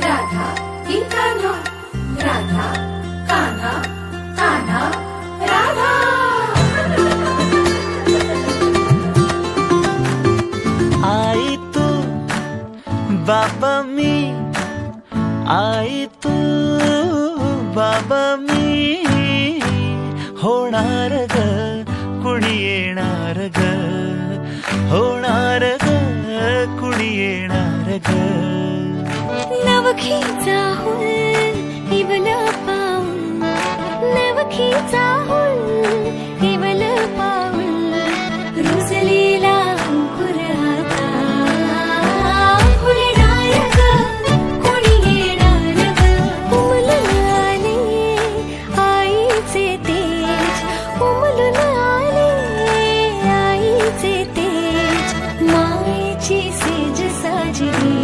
राधा की कान्हा, राधा कान्हा, कान्हा राधा। आई तू बाबा मी, आई तू बाबा मी, होणार ग कुणी येणार ग, होणार ग कुणी येणार ग। नवखीचा हुल इवल पाऊल, नवखीचा हुल इवल पाऊल, रुजलेला अंकुर आता फुलणार ग कोणी येणार ग। उमलून आले आईचे तेज, उमलून आले आईचे तेज, मायेची सेज साजली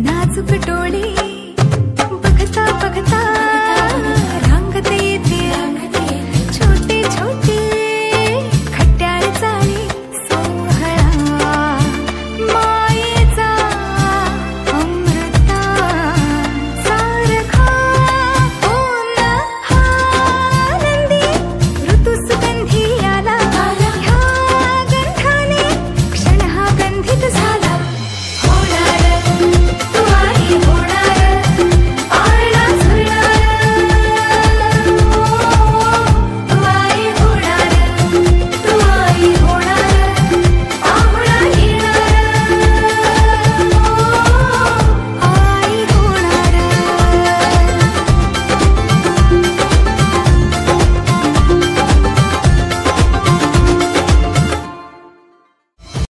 नाजुक डोळे